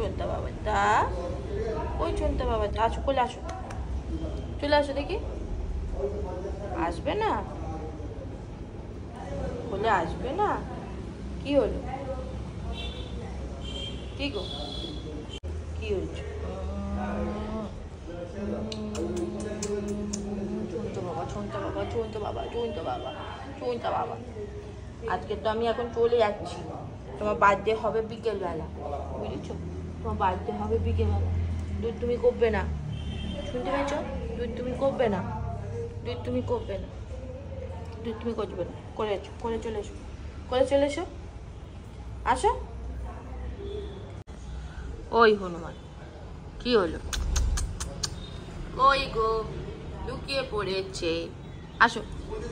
ছোনতা বাবা দা, ওই ছোনতা বাবা দা, আসো কোলে আসো, চলে আসো দেখি। আসবে না, কোলে আসবে না? কি হলো, কি গো, কি হয়েছে? বাবা আজকে তো আমি এখন চলে যাচ্ছি, তোমার বার্থডে হবে বিকেলবেলা, বুঝেছো? তোমার বার্থডে হবে বিকেলবেলা, দুধ তুমি করবে না, শুনতে পেয়েছো? দুধ তুমি করবে না, দুধ তুমি করবে না, দুধ তুমি করবে না, করে চলে এসো, করে চলে এসো, আসো। ওই হনুমান, কি হলো? ওই গো লুকিয়ে পড়েছে, আসো,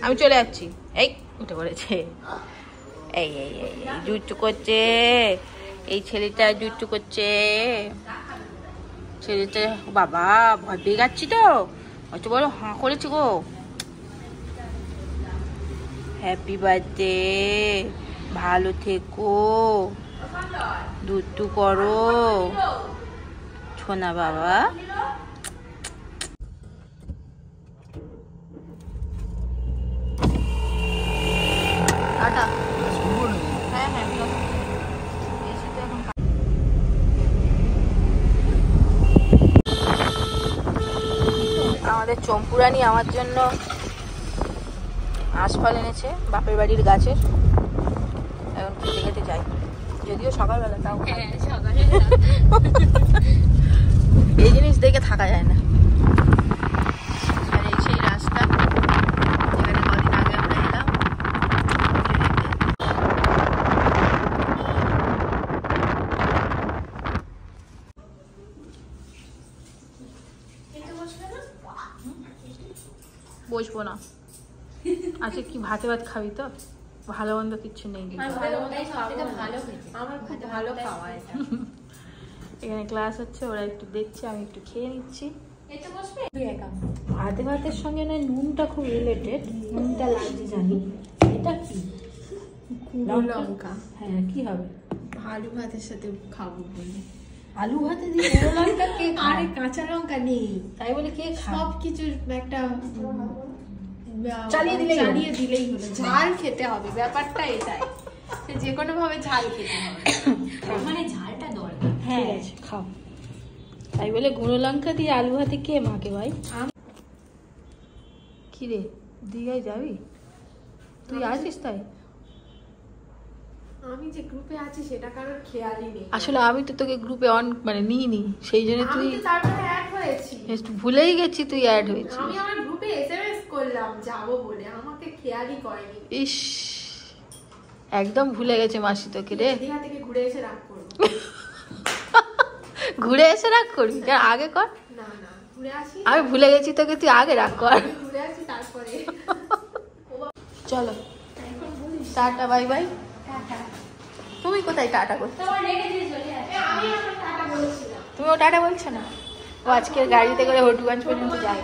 আমি চলে যাচ্ছি। এই উঠে পড়েছে, এই এই এই জুট্টু করছে, এই ছেলেটা জুট্টু করছে, ছেলেটা। বাবা ভয় পেয়ে যাচ্ছি তো, অত বড় হাঁ করেছি গো। হ্যাপি বার্থডে, ভালো থেকো, দুট্টু করো ছোনা বাবা। আমাদের চম্পুরানি আমার জন্য আঁশফল এনেছে বাপের বাড়ির গাছের, এখন খেতে খেতে যাই, যদিও সকালবেলা, তাও এই জিনিস দেখে থাকা যায় না। আর এই সেই রাস্তা, এখানে কদিন আগে আমরা এলাম। বসবো না, আচ্ছা কি ভাতে ভাত খাবি তো? ভালো মন্দ কিচ্ছু নেই, এখানে ক্লাস হচ্ছে, ওরা একটু দেখছে, আমি একটু খেয়ে নিচ্ছি। ভাতে ভাতের সঙ্গে না নুনটা খুব রিলেটেড, নুনটা লাগছে জানি। এটা কি? লঙ্কা। হ্যাঁ, কি হবে? আলু ভাতের সাথে খাবো বলে। আলু ভাতে দিয়ে লঙ্কা কে খায়? আরে কাঁচা লঙ্কা নেই, তাই বলে কে খায়? সব কিছুর একটা চালিয়ে দিলেই হলো। ঝাল খেতে হবে, ব্যাপারটা এটাই, যে কোনো ভাবে ঝাল খেতে হবে, মানে ঝালটা দরকার। হ্যাঁ খাও, তাই বলে গুঁড়ো লঙ্কা দিয়ে আলু ভাতে কে মাকে ভাই? কি রে, দীঘায় যাবি তুই? আছিস? তাই আমি যে গ্রুপে আছি সেটা কারোর খেয়ালই নেই। আসলে আমি তো তোকে গ্রুপে অন মানে নিইনি, সেই জন্য তুই তারপরে অ্যাড হয়েছি, ভুলেই গেছি তুই অ্যাড হয়েছিস। আমি আমার গ্রুপে এসএমএস করলাম যাবো বলে, আমাকে খেয়ালই করেনি। ইস, একদম ভুলে গেছে মাসি তোকে রে। দীঘা থেকে ঘুরে এসে রাগ করব। ঘুরে এসে রাগ করবি? আগে কর না না, ঘুরে আসি, আমি ভুলে গেছি তোকে, তুই আগে রাগ কর। ঘুরে আসি তারপরে। চলো টাটা, বাই বাই। তুমি কোথায় টাটা করছো? তুমিও টাটা বলছো না? ও আজকের গাড়িতে করে হটুগঞ্জ পর্যন্ত যায়।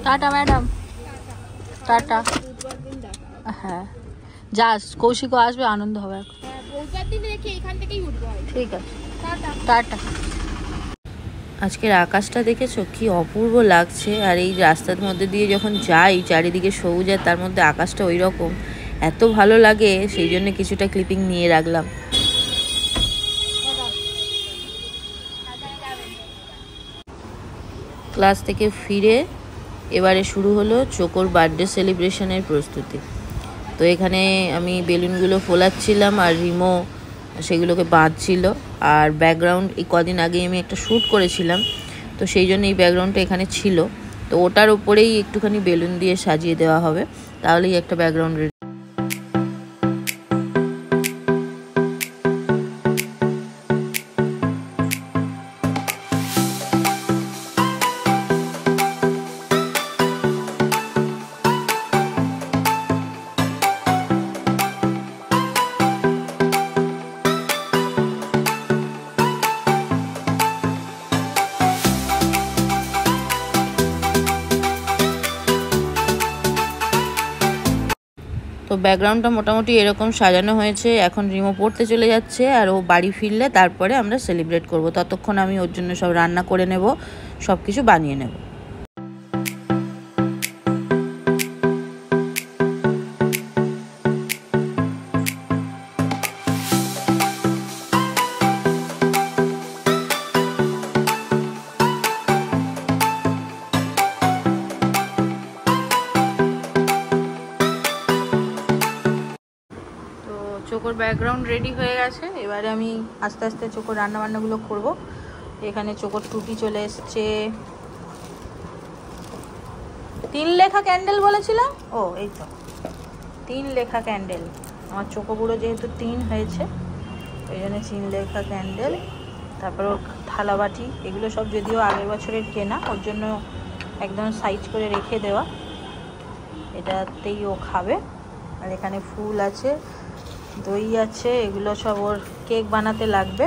Tata madam, tata. হ্যাঁ যাস, কৌশিকও আসবে, আনন্দ হবে। ঠিক আছে, টাটা। আজকের আকাশটা দেখেছো কি অপূর্ব লাগছে, আর এই রাস্তার মধ্যে দিয়ে যখন যাই চারিদিকে সবুজ, আর তার মধ্যে আকাশটা ওই রকম, এত ভালো লাগে, সেই জন্য কিছুটা ক্লিপিং নিয়ে রাখলাম। ক্লাস থেকে ফিরে এবারে শুরু হলো চোকোর বার্থডে সেলিব্রেশনের প্রস্তুতি। তো এখানে আমি বেলুনগুলো ফোলাচ্ছিলাম আর রিমো সেগুলোকে বাঁধছিল। আর ব্যাকগ্রাউন্ড এই কদিন আগে আমি একটা শ্যুট করেছিলাম, তো সেই জন্য এই ব্যাকগ্রাউন্ডটা এখানে ছিল। তো ওটার উপরেই একটুখানি বেলুন দিয়ে সাজিয়ে দেওয়া হবে, তাহলেই একটা ব্যাকগ্রাউন্ড রেডি। তো ব্যাকগ্রাউন্ডটা মোটামুটি এরকম সাজানো হয়েছে। এখন রিমো পড়তে চলে যাচ্ছে, আর ও বাড়ি ফিরলে তারপরে আমরা সেলিব্রেট করব। ততক্ষণ আমি ওর জন্য সব রান্না করে নেব, সব কিছু বানিয়ে নেব। চোকোর ব্যাকগ্রাউন্ড রেডি হয়ে গেছে। এবারে আমি আস্তে আস্তে চোকোর রান্নাবান্নাগুলো করব। এখানে চোকোর টুটি চলে এসছে। 3 লেখা ক্যান্ডেল বলেছিলাম, ও এই তো 3 লেখা ক্যান্ডেল। আমার চোকো বুড়ো যেহেতু 3 হয়েছে, ওই জন্য 3 লেখা ক্যান্ডেল। তারপর ওর থালা বাটি, এগুলো সব যদিও আগের বছরের কেনা, ওর জন্য একদম সাইজ করে রেখে দেওয়া। এটাতেই ও খাবে। আর এখানে ফুল আছে, দই আছে, এগুলো সব ওর কেক বানাতে লাগবে।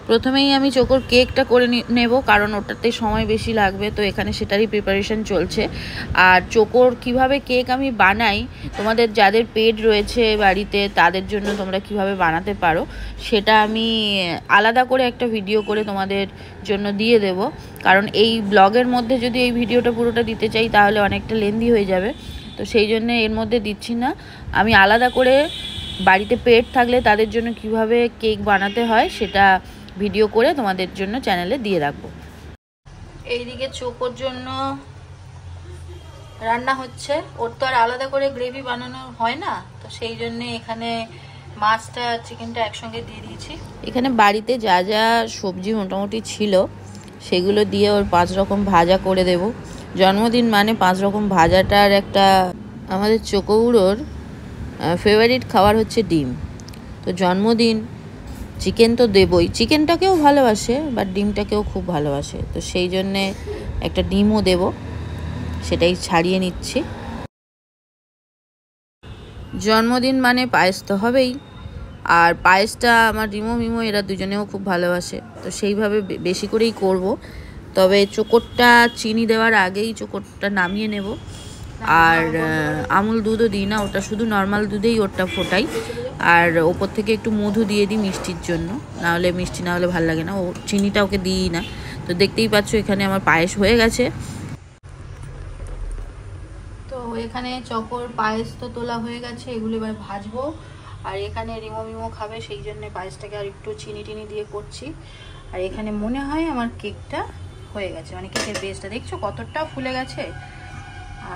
প্রথমেই আমি চোকোর কেকটা করে নেব, কারণ ওটাতে সময় বেশি লাগবে। তো এখানে সেটারই প্রিপারেশন চলছে। আর চোকোর কিভাবে কেক আমি বানাই, তোমাদের যাদের পেট রয়েছে বাড়িতে তাদের জন্য তোমরা কিভাবে বানাতে পারো, সেটা আমি আলাদা করে একটা ভিডিও করে তোমাদের জন্য দিয়ে দেব। কারণ এই ব্লগের মধ্যে যদি এই ভিডিওটা পুরোটা দিতে চাই তাহলে অনেকটা লেন্দি হয়ে যাবে। তো সেই জন্য এর মধ্যে দিচ্ছি না। আমি আলাদা করে বাড়িতে পেট থাকলে তাদের জন্য কিভাবে কেক বানাতে হয় সেটা ভিডিও করে তোমাদের জন্য চ্যানেলে দিয়ে রাখবো। এইদিকে চোকোর জন্য রান্না হচ্ছে। ওর তো আর আলাদা করে গ্রেভি বানানো হয় না, তো সেই জন্য এখানে মাছটা চিকেনটা একসঙ্গে দিয়ে দিয়েছি। এখানে বাড়িতে যা যা সবজি মোটামুটি ছিল সেগুলো দিয়ে ওর 5 রকম ভাজা করে দেব। জন্মদিন মানে 5 রকম ভাজাটার একটা, আমাদের চোকোগুড়োর ফেভারিট খাবার হচ্ছে ডিম। তো জন্মদিন চিকেন তো দেবই, চিকেনটাকেও ভালোবাসে বাট ডিমটাকেও খুব ভালোবাসে। তো সেই জন্যে একটা ডিমও দেব, সেটাই ছাড়িয়ে নিচ্ছি। জন্মদিন মানে পায়েস তো হবেই, আর পায়েসটা আমার রিমো মিমো এরা দুজনেও খুব ভালোবাসে। তো সেইভাবে বেশি করেই করব। তবে চোকোরটা চিনি দেওয়ার আগেই চোকোরটা নামিয়ে নেব। আর আমুল দুধও দিই না, ওটা শুধু নর্মাল দুধেই ওটা ফোটাই। আর ওপর থেকে একটু মধু দিয়ে দিই মিষ্টির জন্য, নাহলে মিষ্টি না হলে ভালো লাগে না। ও চিনিটা ওকে দিই না। তো দেখতেই পাচ্ছ এখানে আমার পায়েস হয়ে গেছে। তো এখানে চকোর পায়েস তো তোলা হয়ে গেছে, এগুলো এবার ভাজবো। আর এখানে রিমো মিমো খাবে, সেই জন্য পায়েসটাকে আর একটু চিনি টিনি দিয়ে করছি। আর এখানে মনে হয় আমার কেকটা হয়ে গেছে, মানে কেকের বেসটা দেখছো কতটা ফুলে গেছে।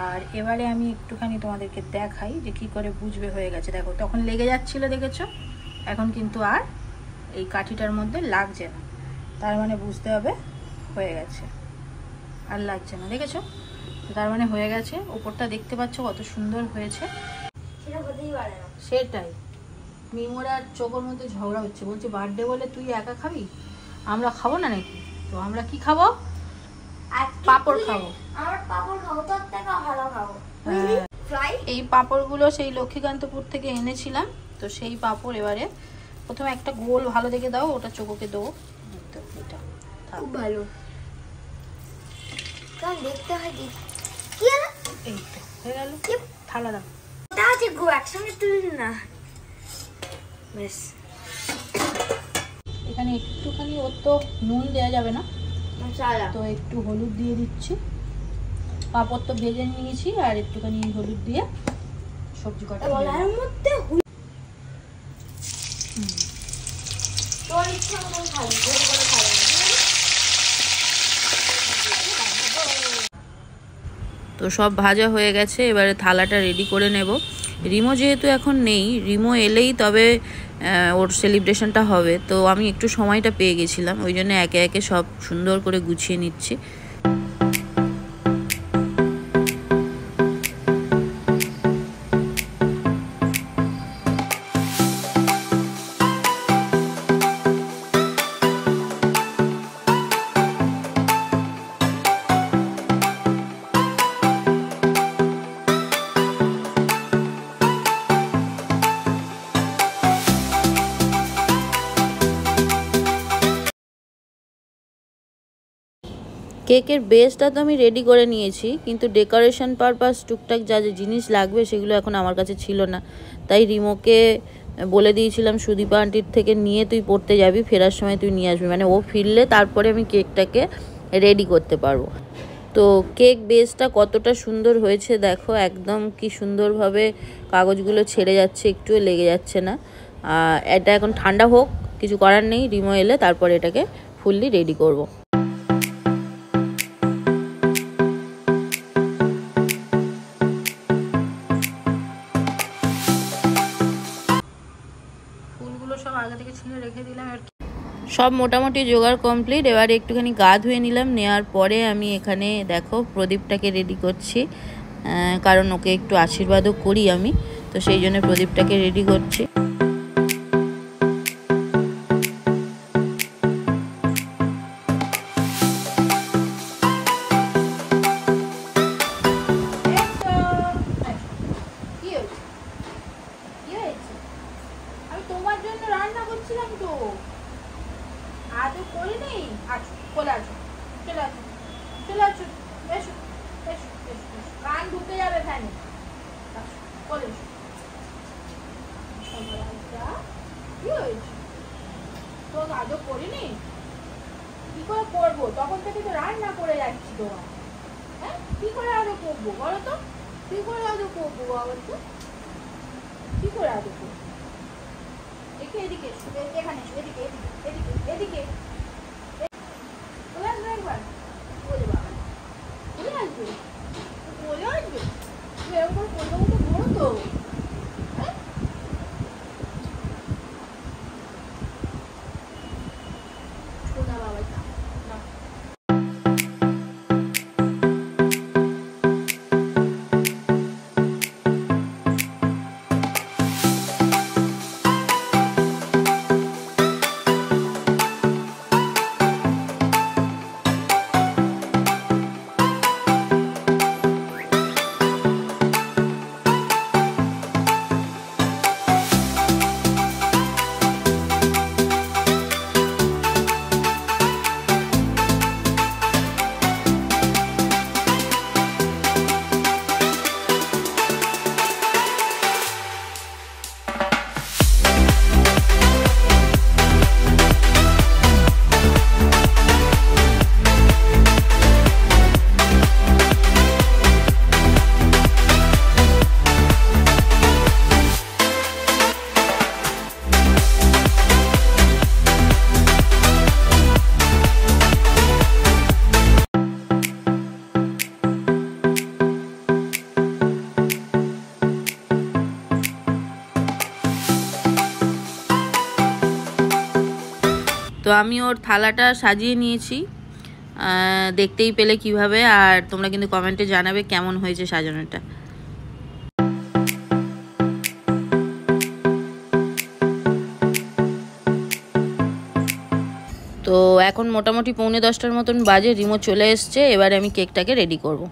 আর এবারে আমি একটুখানি তোমাদেরকে দেখাই যে কি করে বুঝবে হয়ে গেছে। দেখো তখন লেগে যাচ্ছিল, দেখেছো, এখন কিন্তু আর এই কাঠিটার মধ্যে লাগছে না, তার মানে বুঝতে হবে হয়ে গেছে। আর লাগছে না, দেখেছো, তার মানে হয়ে গেছে। ওপরটা দেখতে পাচ্ছ কত সুন্দর হয়েছে। সেটাই, মিমোরা আর চোখের মধ্যে ঝগড়া হচ্ছে, বলছে বার্থডে বলে তুই একা খাবি, আমরা খাবো না নাকি? তো আমরা কি খাবো? পাপড় খাবো। এই পাপড়গুলো সেই লক্ষ্মীকান্তপুর থেকে এনেছিলাম। তো সেই পাপড় এবারে প্রথমে একটা গোল ভালো দেখে দাও, ওটা চোখকে দেবো। এটা খুব ভালো দেখতে হয়। এই তো হয়ে গেল, থালা দাও। একসঙ্গে তুলি না, বেশ। এখানে একটুখানি, ওর তো নুন দেওয়া যাবে না, তো একটু হলুদ দিয়ে দিচ্ছি। পাঁপড় তো ভেজে নিয়েছি, আর একটুখানি হলুদ দিয়ে সবজি কটা মধ্যে তো সব ভাজা হয়ে গেছে, এবারে থালাটা রেডি করে নেব। রিমো যেহেতু এখন নেই, রিমো এলেই তবে ওর সেলিব্রেশনটা হবে, তো আমি একটু সময়টা পেয়ে গেছিলাম, ওই জন্য একে একে সব সুন্দর করে গুছিয়ে নিচ্ছি। কেকের বেসটা তো আমি রেডি করে নিয়েছি, কিন্তু ডেকোরেশন পারপাস টুকটাক যা যা জিনিস লাগবে সেগুলো এখন আমার কাছে ছিল না। তাই রিমোকে বলে দিয়েছিলাম সুদীপা আন্টির থেকে নিয়ে তুই পড়তে যাবি, ফেরার সময় তুই নিয়ে আসবি, মানে ও ফিরলে তারপরে আমি কেকটাকে রেডি করতে পারবো। তো কেক বেসটা কতটা সুন্দর হয়েছে দেখো, একদম কি সুন্দরভাবে কাগজগুলো ছেড়ে যাচ্ছে, একটুও লেগে যাচ্ছে না। এটা এখন ঠান্ডা হোক, কিছু করার নেই, রিমো এলে তারপরে এটাকে ফুললি রেডি করব। সব আগে থেকে ছিঁড়ে রেখে দিলাম, সব মোটামুটি জোগাড় কমপ্লিট। এবারে একটুখানি গা ধুয়ে নিলাম, নেওয়ার পরে আমি এখানে দেখো প্রদীপটাকে রেডি করছি, কারণ ওকে একটু আশীর্বাদও করি আমি, তো সেই জন্য প্রদীপটাকে রেডি করছি। তোমার জন্য রান্না করছিলাম তো, আজও করিনি। আছো, চলে আসো, চলে আসো, চলে আসো, এসো এসো এসো, কান ঢুকে যাবে ফ্যানে, চলে এসো। কি হয়েছে তো, আজও করিনি, কি করে করবো? তখন থেকে তো রান্না করে যাচ্ছি তোমার, হ্যাঁ কি করে আজও করবো বলো তো, কি করে আজও করবো বাবা, তো কি করে আজও করবো? এদিকে এখানে এদিকে এদিকে এদিকে চলে আসবে একবার, বলে বাবা চলে আসবে, বলে আসবে তুই এরকম করবো তো বলো তো, হ্যাঁ শোনা বাবা না। তো আমি ওর থালাটা সাজিয়ে নিয়েছি, দেখতেই পেলে কিভাবে, আর তোমরা কিন্তু কমেন্টে জানাবে কেমন হয়েছে সাজানোটা। তো এখন মোটামুটি 9:45 মতন বাজে, রিমো চলে এসছে, এবারে আমি কেকটাকে রেডি করব।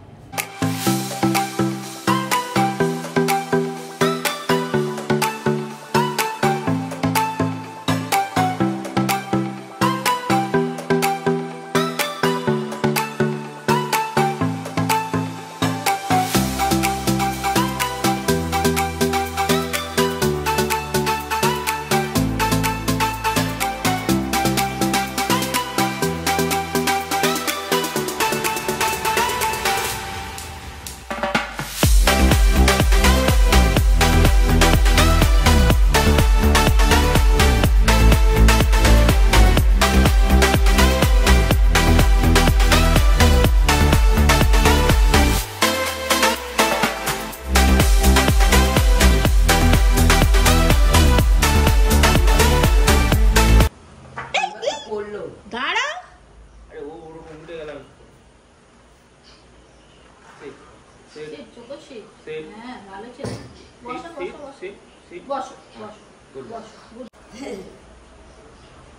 শীত, চোখো শীত। Sit. হ্যাঁ, ভালো ছেলে। বসো, Sit, বসো, বসো। sit, sit. বসো, বসো, Good. বসো। Good.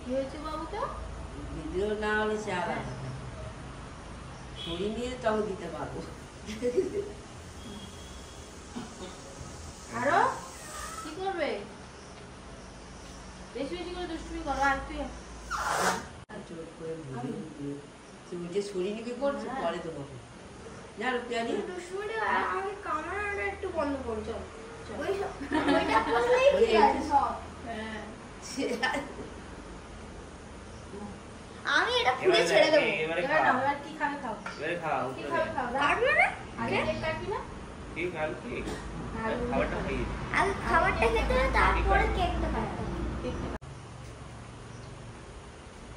কি হয়েছে বাবুটা? ভিডিও না হলে সে আলাদা ছড়ি নিয়ে তাও দিতে পারবো। আরো কি করবে? বেশি বেশি করে দুষ্টুমি করো। আর তুই জোর করে তুমি যে ছড়ি নিবি করছো পরে তো বলবো না রূপিয়ানি দুষ্টুমিটা আমি কামানোটা একটু বন্ধ করো চল ওইটা হ্যাঁ। আমি এটা খুলে ছেড়ে দেবো এবারে এবার খা। নাও, এবার কি খাবে খাও। এবারে খাও। কি খাবে খাও। কাটবে না আগে কেক কাটবি না? কি খাল কি? আর খাবারটা খাইয়ে দে। আগে খাবারটা খেতে হবে তারপরে কেকটা কাটতে হবে কেকটা কাট।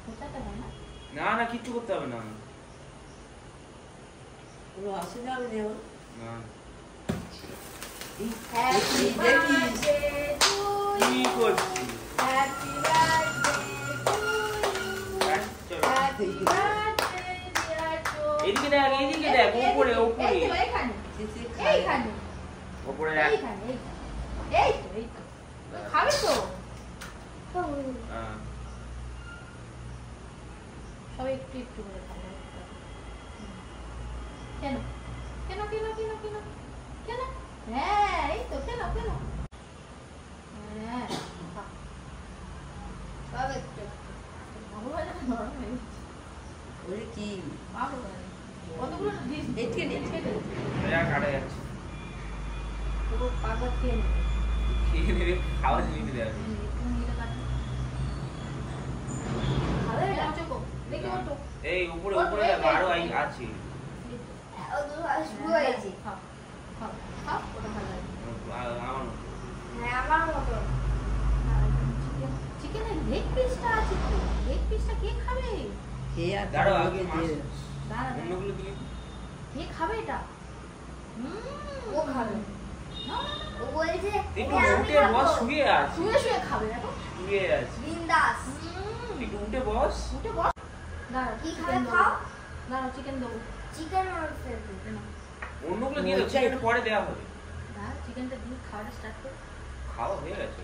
ওটাতে হয় না? না না কিচ্ছু করতে হবে না। কোনো অসুবিধা হবে না ওর? না। হ্যাপি বার্থডে টু কি করছিস? হ্যাপি বার্থডে টু চলো। হ্যাপি বার্থডে ডিয়ার টু এদিকে দেখ, এদিকে দেখ, উপরে, উপরে। এই তো এইখানে। সে খায়। এইখানে। উপরে রাখ। এইখানে, এইখানে। এই তো, এই তো। খাবে তো? হ্যাঁ। সবাই একটু একটু করে খাবে। কেন? কেন, কেন, কেন, কেন? কেন? হ্যাঁ, এই তো, কেন, কেন? হ্যাঁ, খা। সব একটু বাবু ভাজা নরম হয়ে গেছে। ওরে কি বাবু ভাজা। কতগুলো দিস? এদিকে নে। যা কাটা যাচ্ছে। পুরো পাকা খেয়ে নেবে। খেয়ে নেবে, খাওয়ার জিনিস দেবে। খাবে এটা? চোখো। দেখি ওঠো। এই উপরে উপরে দেখ, আরো আছে। শুরু হয়েছে খাও, খাও, খাও, ওটা ভালো লাগে। আমার মতো। হ্যাঁ আমার মতো চিকেনের লেগ পিসটা আছে তো। লেগ পিসটা কে খাবে? খেয়ে আর দাঁড়াও, তার আগে লগে মাছ। দিয়ে দাঁড়া, দাঁড়া। অন্যগুলো দিয়ে। কে খাবে এটা? ও খাবে না, না, না। ও বলছে একটু আমি উঠে খাবো। বস, শুয়ে আছে। শুয়ে শুয়ে খাবে দেখো। শুয়ে আছে। বিন্দাস একটু উঠে বস। উঠে বস। দাঁড়াও, কি chicken খাবে দেবো। খাও দাঁড়াও, চিকেন দেবো। চিকেন ওর ফেভারিট অন্যগুলো দিয়ে দাও, চিকেনটা পরে দেওয়া হবে। দাঁড়াও, চিকেনটা দিয়ে খাওয়াটা স্টার্ট করো। খাওয়া হয়ে গেছে।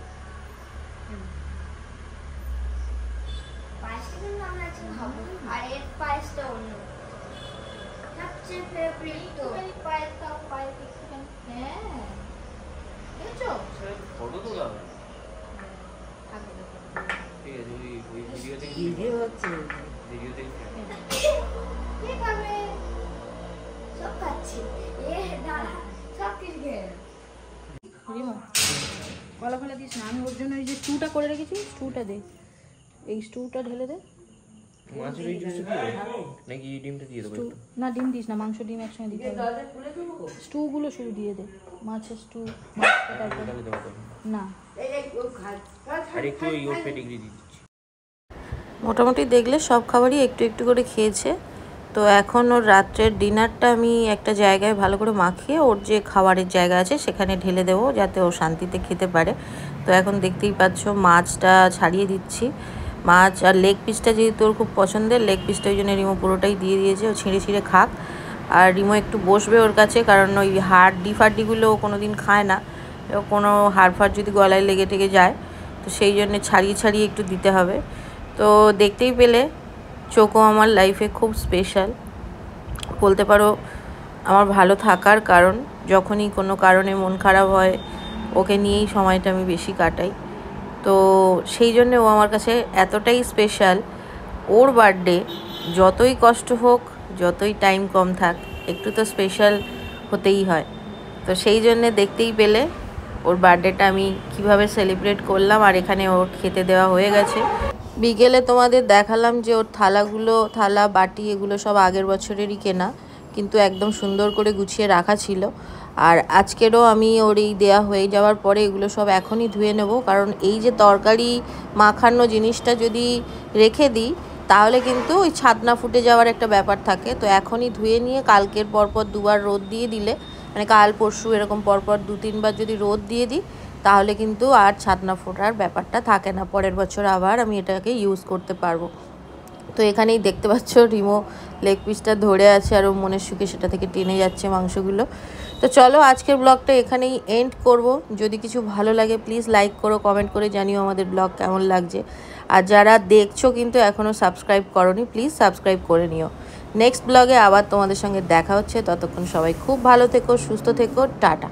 পায়েসটা কিন্তু আমরা আজকে খাবো আর এর পায়েসটা অন্য সবচেয়ে ফেভারিট তো পায়েস খাও, পায়েস চিকেন। হ্যাঁ। দেখেছো? ফটো তোলা হবে। থাকবে দেখো। ঠিক আছে, ওই ভিডিও থেকে ভিডিও হচ্ছে ভিডিও থেকে কে খাবে সব খাচ্ছে এ দাঁড়া সব কিছু খেয়ে রিমো, কলা ফলা দিস না। আমি ওর জন্য এই যে স্টুটা করে রেখেছি, স্টুটা দে। এই স্টুটা ঢেলে দে। মাছের এই জুসটা দিয়ে দেবো নাকি ডিমটা দিয়ে দেবো স্টু একটু? না, ডিম দিস না, মাংস ডিম একসঙ্গে দিতে হবে। দরজা খুলে দেবো স্টুগুলো শুধু দিয়ে দে। মাছের স্টু তারপর তাহলে দেবো তখন। না। এই ও খায় আর একটু ওই পেডিগ্রি দিয়ে দিচ্ছি। মোটামুটি দেখলে সব খাবারই একটু একটু করে খেয়েছে। তো এখন ওর রাত্রের ডিনারটা আমি একটা জায়গায় ভালো করে মাখিয়ে ওর যে খাবারের জায়গা আছে সেখানে ঢেলে দেবো, যাতে ও শান্তিতে খেতে পারে। তো এখন দেখতেই পাচ্ছ মাছটা ছাড়িয়ে দিচ্ছি। মাছ আর লেগ পিসটা যেহেতু ওর খুব পছন্দের, লেগ পিসটা ওই জন্য রিমো পুরোটাই দিয়ে দিয়েছে, ও ছিঁড়ে ছিঁড়ে খাক। আর রিমো একটু বসবে ওর কাছে, কারণ ওই হাড্ডি ফাড্ডিগুলো ও কোনো দিন খায় না। কোনো হাড় ফাড় যদি গলায় লেগে টেগে যায় তো সেই জন্যে ছাড়িয়ে ছাড়িয়ে একটু দিতে হবে। তো দেখতেই পেলে চোখও আমার লাইফে খুব স্পেশাল বলতে পারো। আমার ভালো থাকার কারণ, যখনই কোনো কারণে মন খারাপ হয় ওকে নিয়েই সময়টা আমি বেশি কাটাই। তো সেই জন্যে ও আমার কাছে এতটাই স্পেশাল। ওর বার্থডে যতই কষ্ট হোক, যতই টাইম কম থাক, একটু তো স্পেশাল হতেই হয়। তো সেই জন্যে দেখতেই পেলে ওর বার্থডেটা আমি কিভাবে সেলিব্রেট করলাম। আর এখানে ওর খেতে দেওয়া হয়ে গেছে। বিকেলে তোমাদের দেখালাম যে ওর থালা বাটি এগুলো সব আগের বছরেরই কেনা, কিন্তু একদম সুন্দর করে গুছিয়ে রাখা ছিল। আর আজকেরও আমি ওর এই দেয়া হয়ে যাওয়ার পরে এগুলো সব এখনই ধুয়ে নেব, কারণ এই যে তরকারি মাখানো জিনিসটা যদি রেখে দিই তাহলে কিন্তু ওই ছাদনা ফুটে যাওয়ার একটা ব্যাপার থাকে। তো এখনই ধুয়ে নিয়ে কালকের পরপর দুবার রোদ দিয়ে দিলে, মানে কাল পরশু এরকম পরপর 2-3 বার যদি রোদ দিয়ে দিই তাহলে কিন্তু আর ছাদনা ফোটার ব্যাপারটা থাকে না। পরের বছর আবার আমি এটাকে ইউজ করতে পারবো। তো এখানেই দেখতে পাচ্ছ রিমো লেগ পিসটা ধরে আছে আর ও মনের সুখে সেটা থেকে টেনে যাচ্ছে মাংসগুলো। তো চলো আজকের ব্লগটা এখানেই এন্ড করব। যদি কিছু ভালো লাগে প্লিজ লাইক করো, কমেন্ট করে জানিও আমাদের ব্লগ কেমন লাগছে। আর যারা দেখছো কিন্তু এখনও সাবস্ক্রাইব করোনি, প্লিজ সাবস্ক্রাইব করে নিও। নেক্সট ব্লগে আবার তোমাদের সঙ্গে দেখা হচ্ছে। ততক্ষণ সবাই খুব ভালো থেকো, সুস্থ থেকো, টাটা।